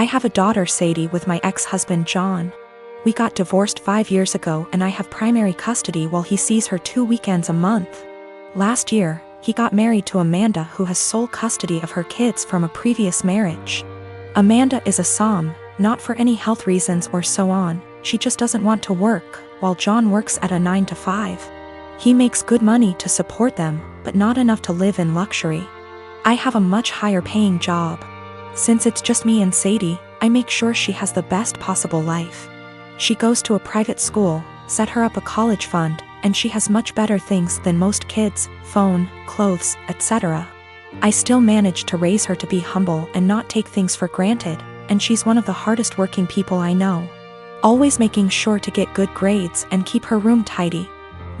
I have a daughter, Sadie, with my ex-husband, John. We got divorced 5 years ago and I have primary custody while he sees her 2 weekends a month. Last year, he got married to Amanda, who has sole custody of her kids from a previous marriage. Amanda is a SOM, not for any health reasons or so on, she just doesn't want to work, while John works at a 9 to 5. He makes good money to support them, but not enough to live in luxury. I have a much higher paying job. Since it's just me and Sadie, I make sure she has the best possible life. She goes to a private school, set her up a college fund, and she has much better things than most kids: phone, clothes, etc. I still manage to raise her to be humble and not take things for granted, and she's one of the hardest working people I know. Always making sure to get good grades and keep her room tidy.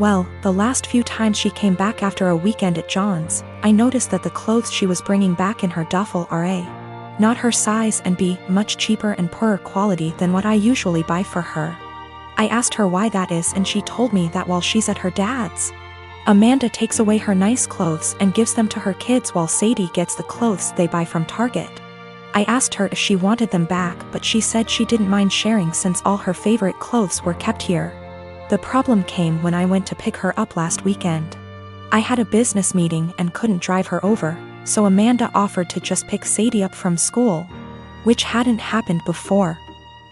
Well, the last few times she came back after a weekend at John's, I noticed that the clothes she was bringing back in her duffel are A, not her size, and B, much cheaper and poorer quality than what I usually buy for her. I asked her why that is, and she told me that while she's at her dad's, Amanda takes away her nice clothes and gives them to her kids while Sadie gets the clothes they buy from Target. I asked her if she wanted them back, but she said she didn't mind sharing since all her favorite clothes were kept here. The problem came when I went to pick her up last weekend. I had a business meeting and couldn't drive her over, so Amanda offered to just pick Sadie up from school, which hadn't happened before.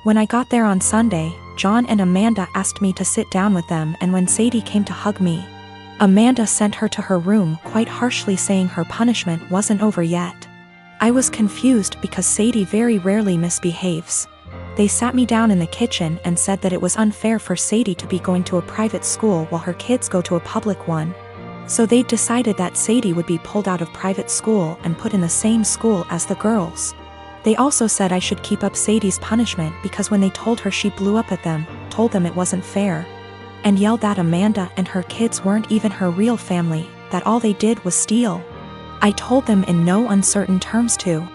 When I got there on Sunday, John and Amanda asked me to sit down with them, and when Sadie came to hug me, Amanda sent her to her room quite harshly, saying her punishment wasn't over yet. I was confused because Sadie very rarely misbehaves. They sat me down in the kitchen and said that it was unfair for Sadie to be going to a private school while her kids go to a public one. So they decided that Sadie would be pulled out of private school and put in the same school as the girls. They also said I should keep up Sadie's punishment because when they told her, she blew up at them, told them it wasn't fair, and yelled that Amanda and her kids weren't even her real family, that all they did was steal. I told them in no uncertain terms to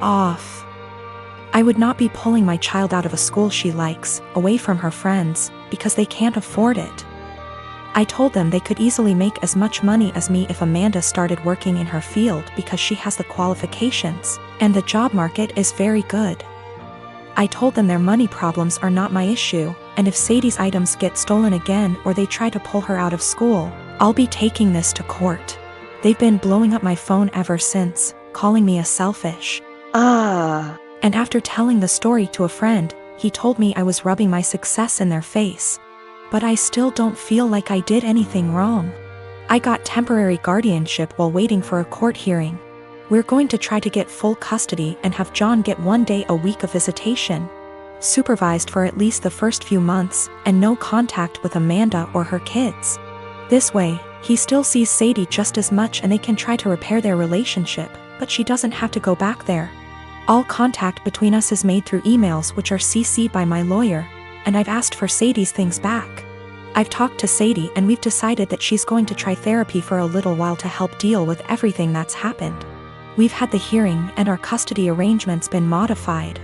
off. I would not be pulling my child out of a school she likes, away from her friends, because they can't afford it. I told them they could easily make as much money as me if Amanda started working in her field because she has the qualifications, and the job market is very good. I told them their money problems are not my issue, and if Sadie's items get stolen again or they try to pull her out of school, I'll be taking this to court. They've been blowing up my phone ever since, calling me a selfish. And after telling the story to a friend, he told me I was rubbing my success in their face. But I still don't feel like I did anything wrong. I got temporary guardianship while waiting for a court hearing. We're going to try to get full custody and have John get 1 day a week of visitation, supervised for at least the first few months, and no contact with Amanda or her kids. This way, he still sees Sadie just as much and they can try to repair their relationship, but she doesn't have to go back there. All contact between us is made through emails, which are CC'd by my lawyer, and I've asked for Sadie's things back. I've talked to Sadie and we've decided that she's going to try therapy for a little while to help deal with everything that's happened. We've had the hearing and our custody arrangements been modified.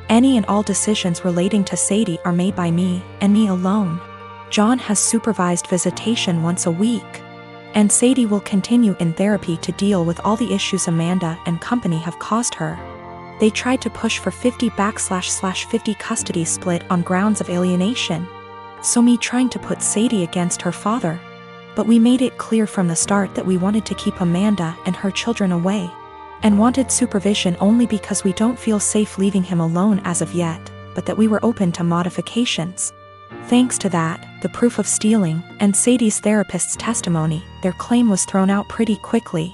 Any and all decisions relating to Sadie are made by me, and me alone. John has supervised visitation once a week, and Sadie will continue in therapy to deal with all the issues Amanda and company have caused her. They tried to push for 50/50 custody split on grounds of alienation. So me trying to put Sadie against her father. But we made it clear from the start that we wanted to keep Amanda and her children away, and wanted supervision only because we don't feel safe leaving him alone as of yet, but that we were open to modifications. Thanks to that, the proof of stealing, and Sadie's therapist's testimony, their claim was thrown out pretty quickly.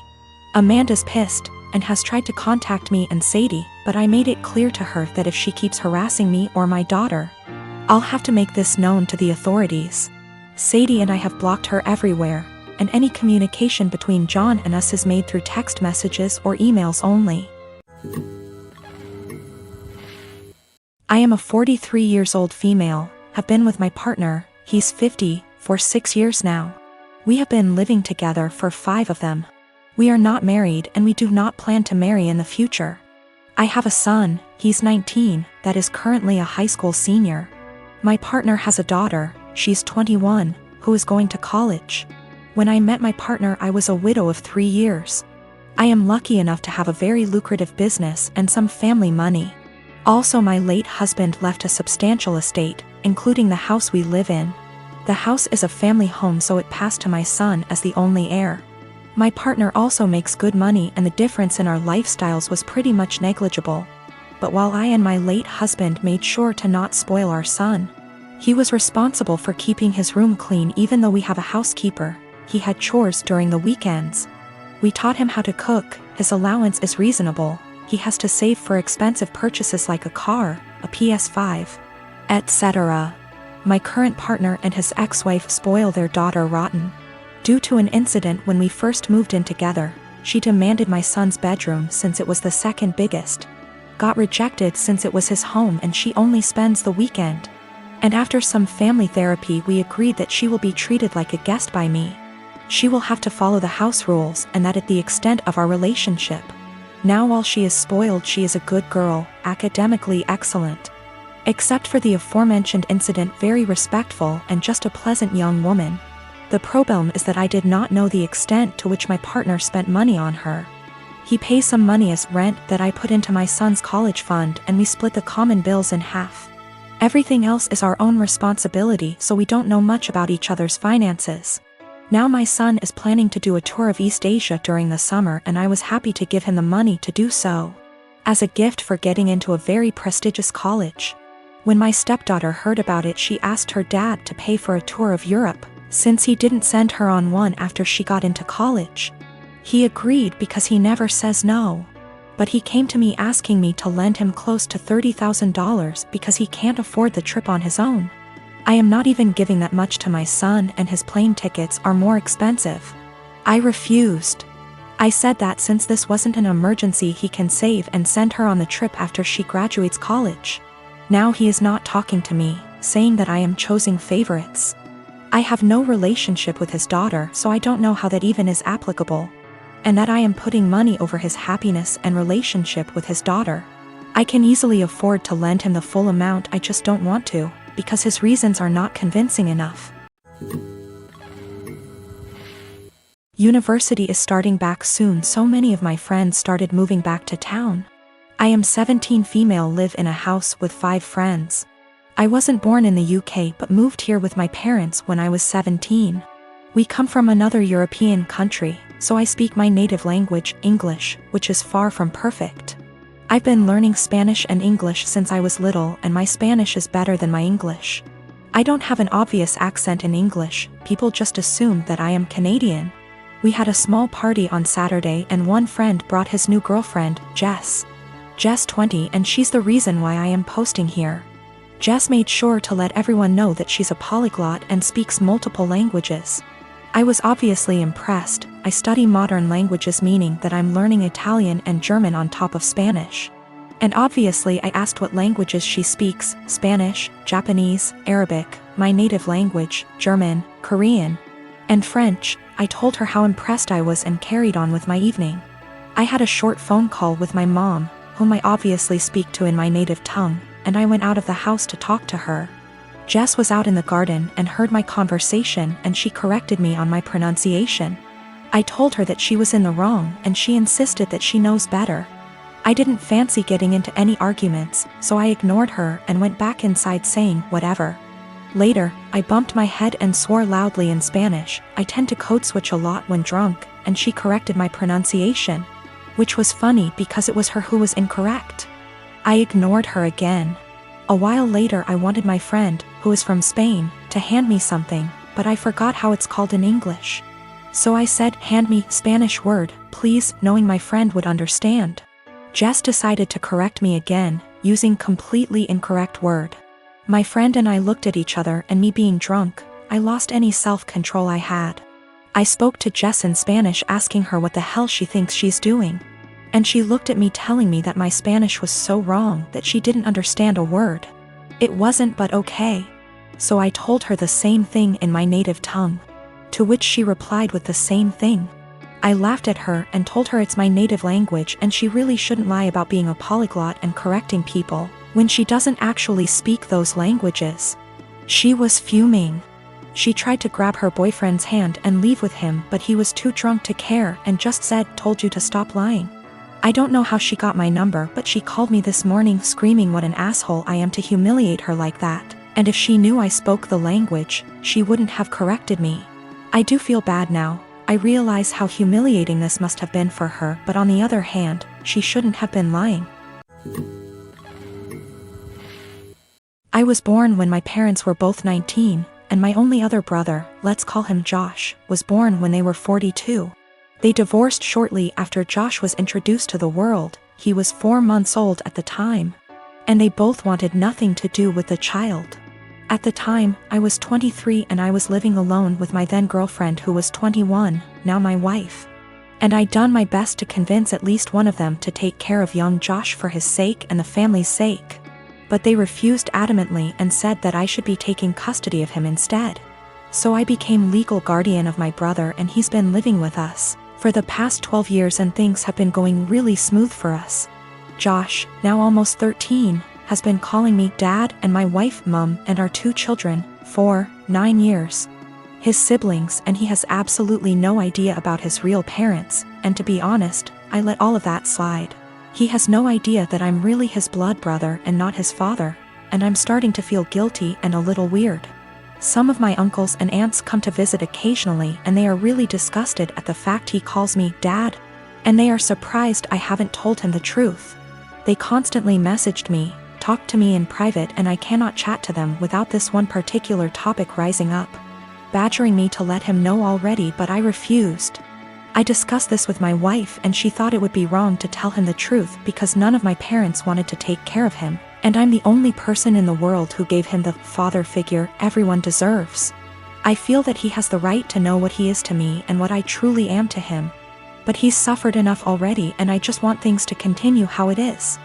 Amanda's pissed, and has tried to contact me and Sadie, but I made it clear to her that if she keeps harassing me or my daughter, I'll have to make this known to the authorities. Sadie and I have blocked her everywhere, and any communication between John and us is made through text messages or emails only. I am a 43 years old female, have been with my partner, he's 50, for 6 years now. We have been living together for 5 of them. We are not married and we do not plan to marry in the future. I have a son, he's 19, that is currently a high school senior. My partner has a daughter, she's 21, who is going to college. When I met my partner, I was a widow of 3 years. I am lucky enough to have a very lucrative business and some family money. Also, my late husband left a substantial estate, including the house we live in. The house is a family home, so it passed to my son as the only heir. My partner also makes good money, and the difference in our lifestyles was pretty much negligible. But while I and my late husband made sure to not spoil our son, he was responsible for keeping his room clean. Even though we have a housekeeper, he had chores during the weekends. We taught him how to cook, his allowance is reasonable, he has to save for expensive purchases like a car, a PS5, etc. My current partner and his ex-wife spoil their daughter rotten. Due to an incident when we first moved in together, she demanded my son's bedroom since it was the second biggest. Got rejected since it was his home and she only spends the weekend. And after some family therapy, we agreed that she will be treated like a guest by me. She will have to follow the house rules, and that at the extent of our relationship. Now, while she is spoiled, she is a good girl, academically excellent. Except for the aforementioned incident, very respectful and just a pleasant young woman. The problem is that I did not know the extent to which my partner spent money on her. He pays some money as rent that I put into my son's college fund, and we split the common bills in half. Everything else is our own responsibility, so we don't know much about each other's finances. Now my son is planning to do a tour of East Asia during the summer, and I was happy to give him the money to do so, as a gift for getting into a very prestigious college. When my stepdaughter heard about it, she asked her dad to pay for a tour of Europe, since he didn't send her on one after she got into college. He agreed because he never says no. But he came to me asking me to lend him close to $30,000 because he can't afford the trip on his own. I am not even giving that much to my son, and his plane tickets are more expensive. I refused. I said that since this wasn't an emergency, he can save and send her on the trip after she graduates college. Now he is not talking to me, saying that I am choosing favorites. I have no relationship with his daughter, so I don't know how that even is applicable. And that I am putting money over his happiness and relationship with his daughter. I can easily afford to lend him the full amount, I just don't want to, because his reasons are not convincing enough. University is starting back soon, so many of my friends started moving back to town. I am 17 female, live in a house with 5 friends. I wasn't born in the UK but moved here with my parents when I was 17. We come from another European country, so I speak my native language, English, which is far from perfect. I've been learning Spanish and English since I was little, and my Spanish is better than my English. I don't have an obvious accent in English, people just assume that I am Canadian. We had a small party on Saturday, and one friend brought his new girlfriend, Jess. Jess 20, and she's the reason why I am posting here. Jess made sure to let everyone know that she's a polyglot and speaks multiple languages. I was obviously impressed. I study modern languages, meaning that I'm learning Italian and German on top of Spanish. And obviously I asked what languages she speaks: Spanish, Japanese, Arabic, my native language, German, Korean, and French. I told her how impressed I was and carried on with my evening. I had a short phone call with my mom, whom I obviously speak to in my native tongue, and I went out of the house to talk to her. Jess was out in the garden and heard my conversation, and she corrected me on my pronunciation. I told her that she was in the wrong, and she insisted that she knows better. I didn't fancy getting into any arguments, so I ignored her and went back inside saying, whatever. Later, I bumped my head and swore loudly in Spanish. I tend to code switch a lot when drunk, and she corrected my pronunciation, which was funny because it was her who was incorrect. I ignored her again. A while later, I wanted my friend, who is from Spain, to hand me something, but I forgot how it's called in English. So I said, hand me Spanish word, please, knowing my friend would understand. Jess decided to correct me again, using completely incorrect word. My friend and I looked at each other, and me being drunk, I lost any self-control I had. I spoke to Jess in Spanish, asking her what the hell she thinks she's doing. And she looked at me, telling me that my Spanish was so wrong that she didn't understand a word. It wasn't, but okay. So I told her the same thing in my native tongue. To which she replied with the same thing. I laughed at her and told her it's my native language and she really shouldn't lie about being a polyglot and correcting people when she doesn't actually speak those languages. She was fuming. She tried to grab her boyfriend's hand and leave with him, but he was too drunk to care and just said, "Told you to stop lying." I don't know how she got my number, but she called me this morning screaming what an asshole I am to humiliate her like that, and if she knew I spoke the language, she wouldn't have corrected me. I do feel bad now. I realize how humiliating this must have been for her, but on the other hand, she shouldn't have been lying. I was born when my parents were both 19, and my only other brother, let's call him Josh, was born when they were 42. They divorced shortly after Josh was introduced to the world. He was 4 months old at the time, and they both wanted nothing to do with the child. At the time, I was 23 and I was living alone with my then girlfriend who was 21, now my wife. And I'd done my best to convince at least one of them to take care of young Josh for his sake and the family's sake. But they refused adamantly and said that I should be taking custody of him instead. So I became legal guardian of my brother and he's been living with us for the past 12 years and things have been going really smooth for us. Josh, now almost 13, has been calling me Dad and my wife Mum and our 2 children, 4, 9 years. His siblings, and he has absolutely no idea about his real parents, and to be honest, I let all of that slide. He has no idea that I'm really his blood brother and not his father, and I'm starting to feel guilty and a little weird. Some of my uncles and aunts come to visit occasionally and they are really disgusted at the fact he calls me Dad, and they are surprised I haven't told him the truth. They constantly messaged me, talked to me in private, and I cannot chat to them without this one particular topic rising up, badgering me to let him know already, but I refused. I discussed this with my wife and she thought it would be wrong to tell him the truth because none of my parents wanted to take care of him, and I'm the only person in the world who gave him the father figure everyone deserves. I feel that he has the right to know what he is to me and what I truly am to him. But he's suffered enough already and I just want things to continue how it is.